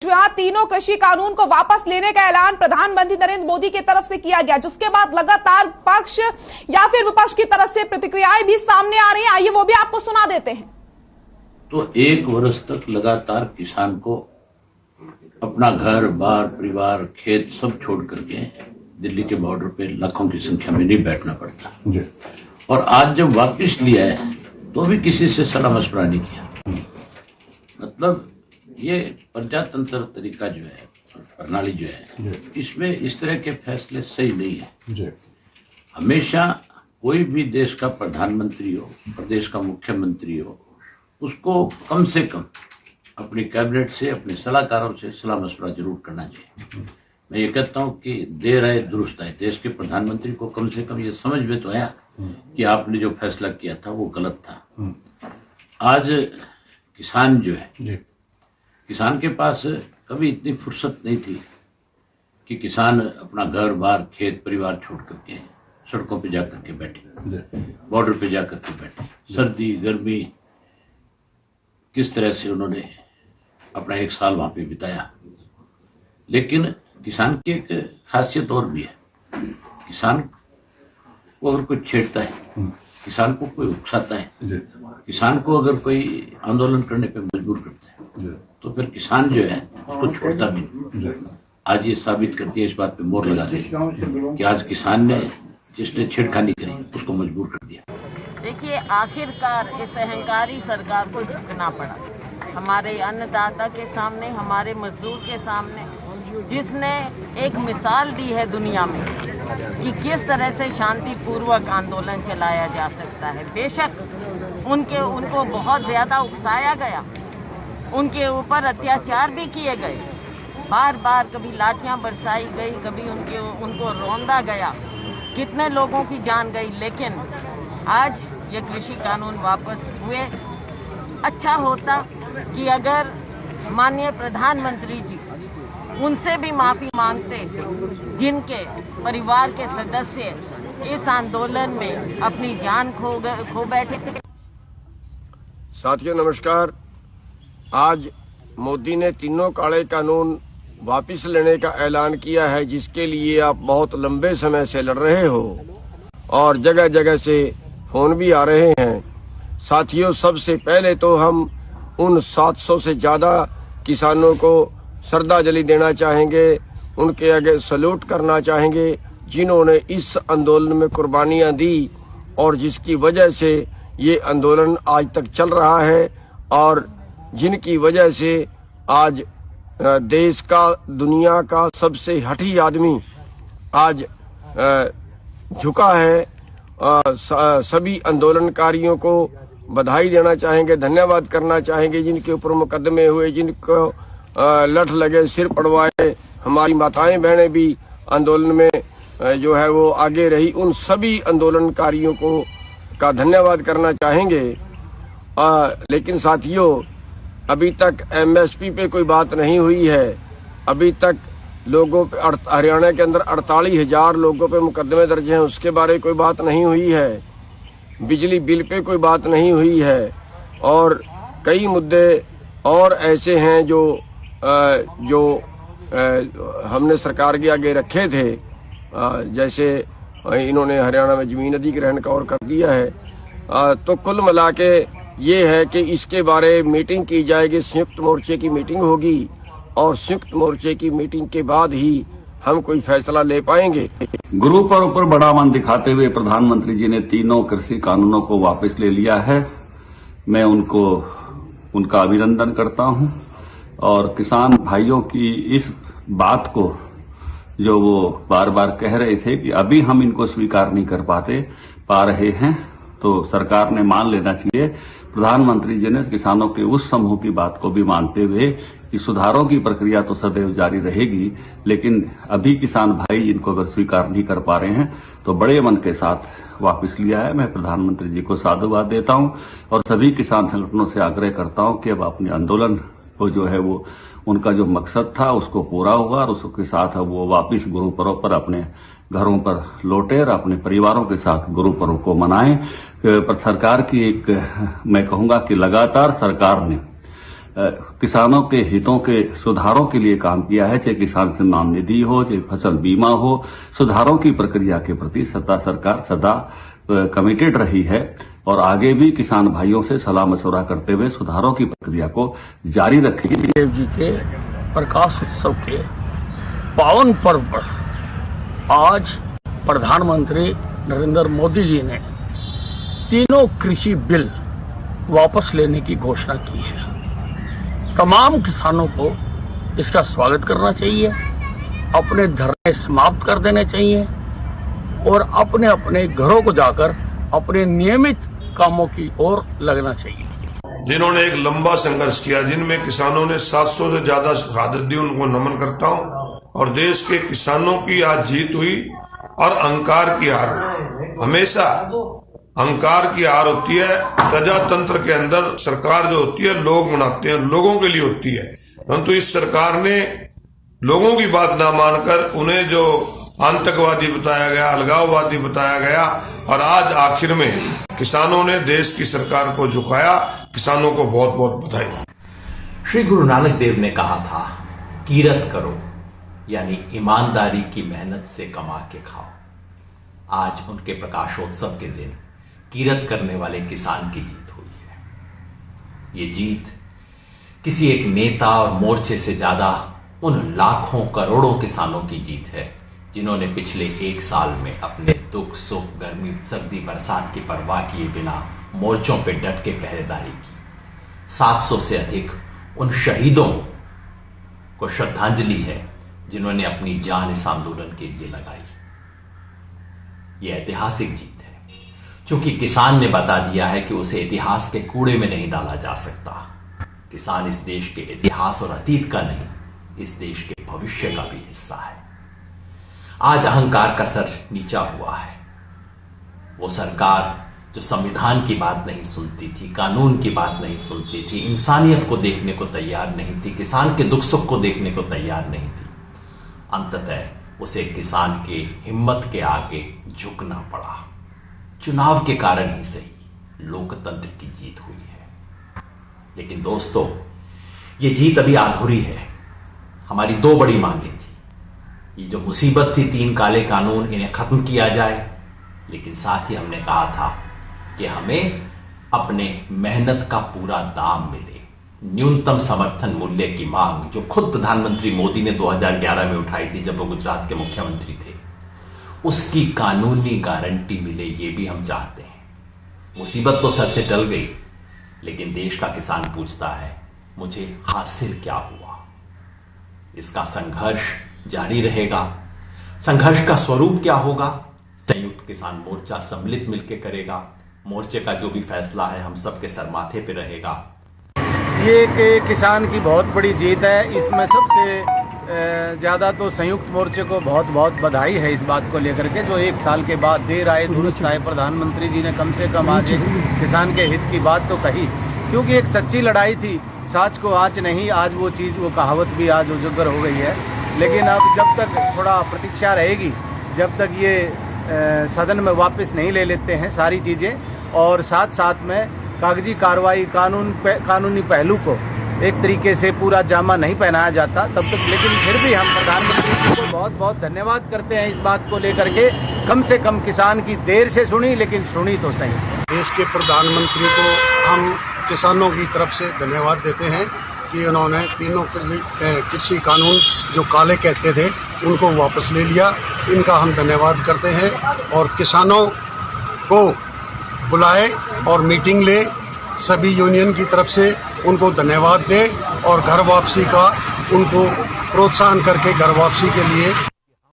तीनों कृषि कानून को वापस लेने का ऐलान प्रधानमंत्री नरेंद्र मोदी की तरफ से किया गया, जिसके बाद लगातार पक्ष या फिर विपक्ष की तरफ से प्रतिक्रियाएं भी सामने आ रही हैं। आइए वो भी आपको सुना देते हैं। तो 1 वर्ष तक लगातार किसान को अपना घर बार परिवार खेत सब छोड़ करके दिल्ली के बॉर्डर पे लाखों की संख्या में नहीं बैठना पड़ता जी। और आज जब वापस लिया है तो भी किसी से सलाह मशवरा नहीं किया। मतलब ये प्रजातंत्र तरीका जो है, प्रणाली जो है, इसमें इस तरह के फैसले सही नहीं है। हमेशा कोई भी देश का प्रधानमंत्री हो, प्रदेश का मुख्यमंत्री हो, उसको कम से कम अपनी कैबिनेट से, अपने सलाहकारों से सलाह मशवरा जरूर करना चाहिए। मैं ये कहता हूँ कि देर आए दुरुस्त आए। देश के प्रधानमंत्री को कम से कम ये समझ में तो आया कि आपने जो फैसला किया था वो गलत था। आज किसान जो है, किसान के पास कभी इतनी फुर्सत नहीं थी कि किसान अपना घर बार खेत परिवार छोड़ करके सड़कों पे जाकर के बैठे, बॉर्डर पे जाकर के बैठे। सर्दी गर्मी किस तरह से उन्होंने अपना 1 साल वहां पे बिताया। लेकिन किसान की एक खासियत और भी है। किसान को अगर कोई छेड़ता है, किसान को कोई उकसाता है, किसान को अगर कोई आंदोलन करने पे मजबूर करता है तो फिर किसान जो है उसको छोड़ता भी नहीं। आज ये साबित करती है, इस बात पे मोहर लगाते हैं कि आज किसान ने जिसने छेड़खानी करी उसको मजबूर कर दिया। देखिए, आखिरकार इस अहंकारी सरकार को झुकना पड़ा, हमारे अन्नदाता के सामने, हमारे मजदूर के सामने, जिसने एक मिसाल दी है दुनिया में कि किस तरह से शांतिपूर्वक आंदोलन चलाया जा सकता है। बेशक उनको बहुत ज्यादा उकसाया गया, उनके ऊपर अत्याचार भी किए गए, बार बार कभी लाठियां बरसाई गई, कभी उनको रौंदा गया, कितने लोगों की जान गई। लेकिन आज ये कृषि कानून वापस हुए। अच्छा होता कि अगर माननीय प्रधानमंत्री जी उनसे भी माफी मांगते जिनके परिवार के सदस्य इस आंदोलन में अपनी जान खो बैठे थे। साथियों नमस्कार। आज मोदी ने तीनों काले कानून वापस लेने का ऐलान किया है, जिसके लिए आप बहुत लंबे समय से लड़ रहे हो और जगह जगह से फोन भी आ रहे हैं। साथियों, सबसे पहले तो हम उन 700 से ज्यादा किसानों को श्रद्धांजलि देना चाहेंगे, उनके आगे सैल्यूट करना चाहेंगे, जिन्होंने इस आंदोलन में कुर्बानियां दी और जिसकी वजह से ये आंदोलन आज तक चल रहा है और जिनकी वजह से आज देश का, दुनिया का सबसे हठी आदमी आज झुका है। सभी आंदोलनकारियों को बधाई देना चाहेंगे, धन्यवाद करना चाहेंगे, जिनके ऊपर मुकदमे हुए, जिनको लठ लगे, सिर पड़वाए। हमारी माताएं बहनें भी आंदोलन में जो है वो आगे रही। उन सभी आंदोलनकारियों को का धन्यवाद करना चाहेंगे। लेकिन साथियों, अभी तक एमएसपी पे कोई बात नहीं हुई है। अभी तक लोगों पे, हरियाणा के अंदर 48,000 लोगों पे मुकदमे दर्ज हैं, उसके बारे में कोई बात नहीं हुई है। बिजली बिल पे कोई बात नहीं हुई है और कई मुद्दे और ऐसे हैं जो हमने सरकार के आगे रखे थे। जैसे इन्होंने हरियाणा में जमीन अधिग्रहण का और कर दिया है। तो कुल मिला के ये है कि इसके बारे में मीटिंग की जाएगी, संयुक्त मोर्चे की मीटिंग होगी और संयुक्त मोर्चे की मीटिंग के बाद ही हम कोई फैसला ले पाएंगे। गुरु पर्व पर बड़ा मन दिखाते हुए प्रधानमंत्री जी ने तीनों कृषि कानूनों को वापस ले लिया है। मैं उनका अभिनंदन करता हूं और किसान भाइयों की इस बात को, जो वो बार बार कह रहे थे कि अभी हम इनको स्वीकार नहीं कर पा रहे हैं, तो सरकार ने मान लेना चाहिए। प्रधानमंत्री जी ने किसानों के उस समूह की बात को भी मानते हुए कि सुधारों की प्रक्रिया तो सदैव जारी रहेगी, लेकिन अभी किसान भाई इनको अगर स्वीकार नहीं कर पा रहे हैं तो बड़े मन के साथ वापस लिया है। मैं प्रधानमंत्री जी को साधुवाद देता हूं और सभी किसान संगठनों से आग्रह करता हूं कि अब अपने आंदोलन को जो है वो उनका जो मकसद था उसको पूरा हुआ और उसके साथ अब वो वापस गुरु पर्व पर अपने घरों पर लौटे और अपने परिवारों के साथ गुरु पर्व को मनाएं। पर सरकार की एक, मैं कहूंगा कि लगातार सरकार ने किसानों के हितों के सुधारों के लिए काम किया है, चाहे किसान सम्मान निधि हो, चाहे फसल बीमा हो। सुधारों की प्रक्रिया के प्रति सरकार सदा कमिटेड रही है और आगे भी किसान भाइयों से सलाह मशवरा करते हुए सुधारों की प्रक्रिया को जारी रखेगी। देव जी के प्रकाश उत्सव के पावन पर्व पर आज प्रधानमंत्री नरेंद्र मोदी जी ने तीनों कृषि बिल वापस लेने की घोषणा की है। तमाम किसानों को इसका स्वागत करना चाहिए, अपने धरने समाप्त कर देने चाहिए और अपने अपने घरों को जाकर अपने नियमित कामों की ओर लगना चाहिए। जिन्होंने एक लंबा संघर्ष किया, जिनमें किसानों ने 700 से ज्यादा शहादत दी, उनको नमन करता हूं। और देश के किसानों की आज जीत हुई और अहंकार की हार। हमेशा अहंकार की हार होती है। प्रजातंत्र के अंदर सरकार जो होती है लोग बनाते हैं, लोगों के लिए होती है, परंतु इस सरकार ने लोगों की बात ना मानकर उन्हें जो आतंकवादी बताया गया, अलगाववादी बताया गया और आज आखिर में किसानों ने देश की सरकार को झुकाया। किसानों को बहुत बहुत बधाई। श्री गुरु नानक देव ने कहा था, कीरत करो, यानी ईमानदारी की मेहनत से कमा के खाओ। आज उनके प्रकाशोत्सव के दिन कीरत करने वाले किसान की जीत हुई है। ये जीत किसी एक नेता और मोर्चे से ज्यादा उन लाखों करोड़ों किसानों की जीत है जिन्होंने पिछले एक साल में अपने दुख सुख, गर्मी सर्दी बरसात की परवाह किए बिना मोर्चों पे डट के पहरेदारी की। 700 से अधिक उन शहीदों को श्रद्धांजलि है जिन्होंने अपनी जान इस आंदोलन के लिए लगाई। यह ऐतिहासिक जीत है, क्योंकि किसान ने बता दिया है कि उसे इतिहास के कूड़े में नहीं डाला जा सकता। किसान इस देश के इतिहास और अतीत का नहीं, इस देश के भविष्य का भी हिस्सा है। आज अहंकार का सर नीचा हुआ है। वो सरकार जो संविधान की बात नहीं सुनती थी, कानून की बात नहीं सुनती थी, इंसानियत को देखने को तैयार नहीं थी, किसान के दुख सुख को देखने को तैयार नहीं थी, अंततः उसे किसान के हिम्मत के आगे झुकना पड़ा। चुनाव के कारण ही सही, लोकतंत्र की जीत हुई है। लेकिन दोस्तों, ये जीत अभी अधूरी है। हमारी दो बड़ी मांगें थी। ये जो मुसीबत थी 3 काले कानून, इन्हें खत्म किया जाए, लेकिन साथ ही हमने कहा था कि हमें अपने मेहनत का पूरा दाम मिले। न्यूनतम समर्थन मूल्य की मांग जो खुद प्रधानमंत्री मोदी ने 2011 में उठाई थी जब वो गुजरात के मुख्यमंत्री थे, उसकी कानूनी गारंटी मिले, ये भी हम चाहते हैं। मुसीबत तो सर से टल गई, लेकिन देश का किसान पूछता है, मुझे हासिल क्या हुआ? इसका संघर्ष जारी रहेगा। संघर्ष का स्वरूप क्या होगा? संयुक्त किसान मोर्चा सम्मिलित मिलकर करेगा। मोर्चे का जो भी फैसला है हम सबके सर माथे पे रहेगा। ये एक किसान की बहुत बड़ी जीत है। इसमें सबसे ज्यादा तो संयुक्त मोर्चे को बहुत बहुत बधाई है इस बात को लेकर के, जो 1 साल के बाद देर आए दुरुस्त आए। प्रधानमंत्री जी ने कम से कम आज एक किसान के हित की बात तो कही, क्योंकि एक सच्ची लड़ाई थी। साच को आँच नहीं, आज वो चीज, वो कहावत भी आज उजागर हो गई है। लेकिन अब जब तक थोड़ा प्रतीक्षा रहेगी, जब तक ये सदन में वापस नहीं ले लेते हैं सारी चीजें, और साथ साथ में कागजी कार्रवाई, कानूनी पहलू को एक तरीके से पूरा जामा नहीं पहनाया जाता तब तक। लेकिन फिर भी हम प्रधानमंत्री जी को बहुत बहुत धन्यवाद करते हैं इस बात को लेकर के। कम से कम किसान की देर से सुनी, लेकिन सुनी तो सही। देश के प्रधानमंत्री को हम किसानों की तरफ से धन्यवाद देते हैं कि उन्होंने तीनों कृषि कानून जो काले कहते थे उनको वापस ले लिया। इनका हम धन्यवाद करते हैं और किसानों को बुलाए और मीटिंग ले, सभी यूनियन की तरफ से उनको धन्यवाद दे और घर वापसी का उनको प्रोत्साहन करके घर वापसी के लिए